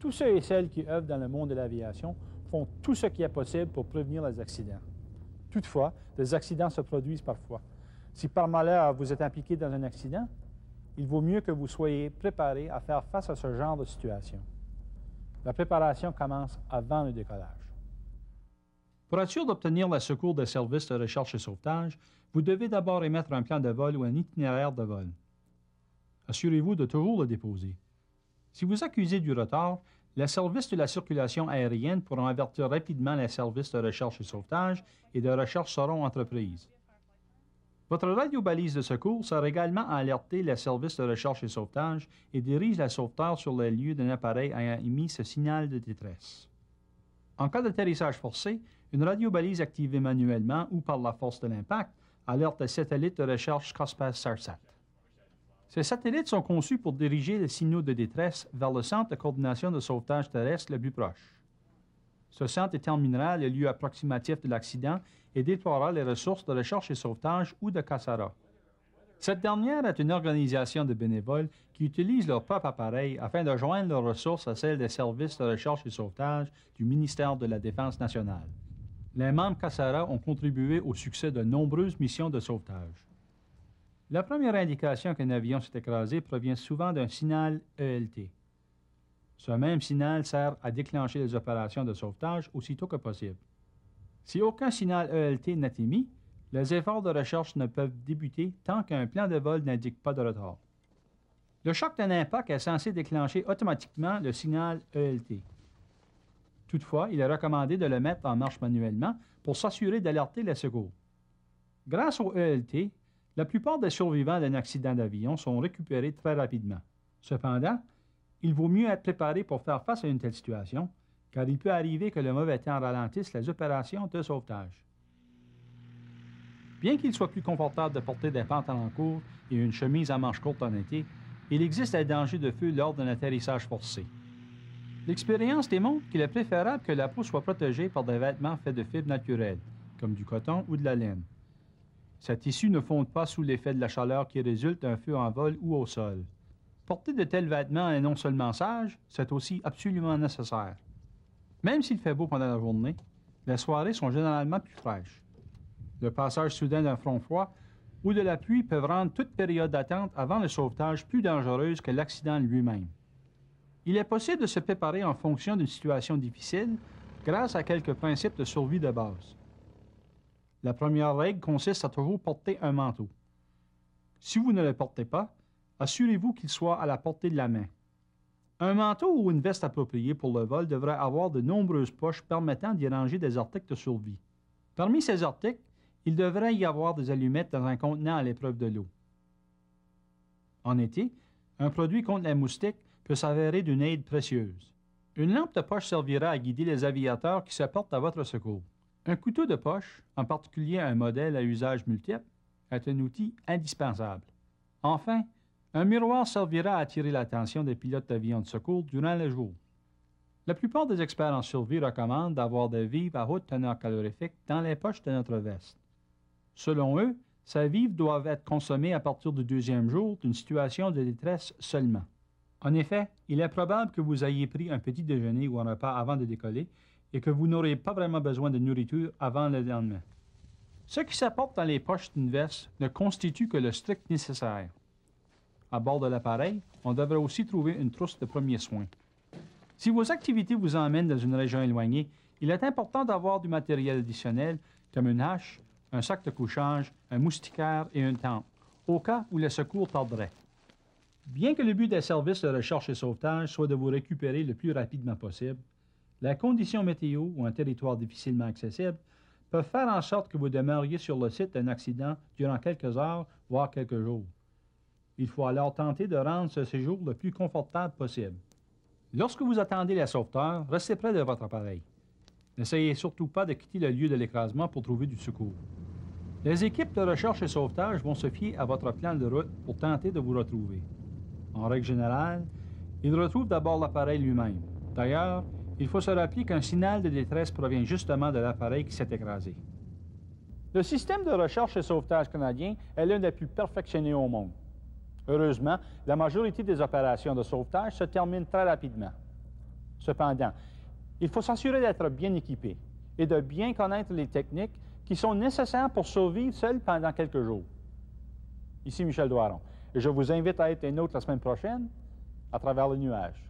Tous ceux et celles qui œuvrent dans le monde de l'aviation font tout ce qui est possible pour prévenir les accidents. Toutefois, des accidents se produisent parfois. Si par malheur vous êtes impliqué dans un accident, il vaut mieux que vous soyez préparé à faire face à ce genre de situation. La préparation commence avant le décollage. Pour être sûr d'obtenir le secours des services de recherche et sauvetage, vous devez d'abord émettre un plan de vol ou un itinéraire de vol. Assurez-vous de toujours le déposer. Si vous accusez du retard, les services de la circulation aérienne pourront avertir rapidement les services de recherche et sauvetage et de recherche seront entreprises. Votre radiobalise de secours sert également à alerter les services de recherche et sauvetage et dirige les sauveteurs sur les lieux d'un appareil ayant émis ce signal de détresse. En cas d'atterrissage forcé, une radiobalise activée manuellement ou par la force de l'impact alerte les satellites de recherche Cospas-SARSAT. Ces satellites sont conçus pour diriger les signaux de détresse vers le centre de coordination de sauvetage terrestre le plus proche. Ce centre déterminera le lieu approximatif de l'accident et déploiera les ressources de recherche et sauvetage ou de CASARA. Cette dernière est une organisation de bénévoles qui utilisent leur propre appareil afin de joindre leurs ressources à celles des services de recherche et sauvetage du ministère de la Défense nationale. Les membres CASARA ont contribué au succès de nombreuses missions de sauvetage. La première indication qu'un avion s'est écrasé provient souvent d'un signal ELT. Ce même signal sert à déclencher les opérations de sauvetage aussitôt que possible. Si aucun signal ELT n'est émis, les efforts de recherche ne peuvent débuter tant qu'un plan de vol n'indique pas de retard. Le choc d'un impact est censé déclencher automatiquement le signal ELT. Toutefois, il est recommandé de le mettre en marche manuellement pour s'assurer d'alerter les secours. Grâce au ELT, la plupart des survivants d'un accident d'avion sont récupérés très rapidement. Cependant, il vaut mieux être préparé pour faire face à une telle situation, car il peut arriver que le mauvais temps ralentisse les opérations de sauvetage. Bien qu'il soit plus confortable de porter des pantalons courts et une chemise à manches courtes en été, il existe des dangers de feu lors d'un atterrissage forcé. L'expérience démontre qu'il est préférable que la peau soit protégée par des vêtements faits de fibres naturelles, comme du coton ou de la laine. Ces tissus ne fondent pas sous l'effet de la chaleur qui résulte d'un feu en vol ou au sol. Porter de tels vêtements est non seulement sage, c'est aussi absolument nécessaire. Même s'il fait beau pendant la journée, les soirées sont généralement plus fraîches. Le passage soudain d'un front froid ou de la pluie peuvent rendre toute période d'attente avant le sauvetage plus dangereuse que l'accident lui-même. Il est possible de se préparer en fonction d'une situation difficile grâce à quelques principes de survie de base. La première règle consiste à toujours porter un manteau. Si vous ne le portez pas, assurez-vous qu'il soit à la portée de la main. Un manteau ou une veste appropriée pour le vol devrait avoir de nombreuses poches permettant d'y ranger des articles de survie. Parmi ces articles, il devrait y avoir des allumettes dans un contenant à l'épreuve de l'eau. En été, un produit contre les moustiques peut s'avérer d'une aide précieuse. Une lampe de poche servira à guider les aviateurs qui se portent à votre secours. Un couteau de poche, en particulier un modèle à usage multiple, est un outil indispensable. Enfin, un miroir servira à attirer l'attention des pilotes d'avions de secours durant le jour. La plupart des experts en survie recommandent d'avoir des vivres à haute teneur calorifique dans les poches de notre veste. Selon eux, ces vivres doivent être consommés à partir du deuxième jour d'une situation de détresse seulement. En effet, il est probable que vous ayez pris un petit déjeuner ou un repas avant de décoller et que vous n'aurez pas vraiment besoin de nourriture avant le lendemain. Ce qui s'apporte dans les poches d'une veste ne constitue que le strict nécessaire. À bord de l'appareil, on devrait aussi trouver une trousse de premiers soins. Si vos activités vous emmènent dans une région éloignée, il est important d'avoir du matériel additionnel comme une hache, un sac de couchage, un moustiquaire et une tente, au cas où les secours tarderaient. Bien que le but des services de recherche et sauvetage soit de vous récupérer le plus rapidement possible, la condition météo ou un territoire difficilement accessible peuvent faire en sorte que vous demeuriez sur le site d'un accident durant quelques heures, voire quelques jours. Il faut alors tenter de rendre ce séjour le plus confortable possible. Lorsque vous attendez les sauveteurs, restez près de votre appareil. N'essayez surtout pas de quitter le lieu de l'écrasement pour trouver du secours. Les équipes de recherche et sauvetage vont se fier à votre plan de route pour tenter de vous retrouver. En règle générale, ils retrouvent d'abord l'appareil lui-même. D'ailleurs, il faut se rappeler qu'un signal de détresse provient justement de l'appareil qui s'est écrasé. Le système de recherche et sauvetage canadien est l'un des plus perfectionnés au monde. Heureusement, la majorité des opérations de sauvetage se terminent très rapidement. Cependant, il faut s'assurer d'être bien équipé et de bien connaître les techniques qui sont nécessaires pour survivre seul pendant quelques jours. Ici Michel Doiron, et je vous invite à être des nôtres la semaine prochaine à travers le nuage.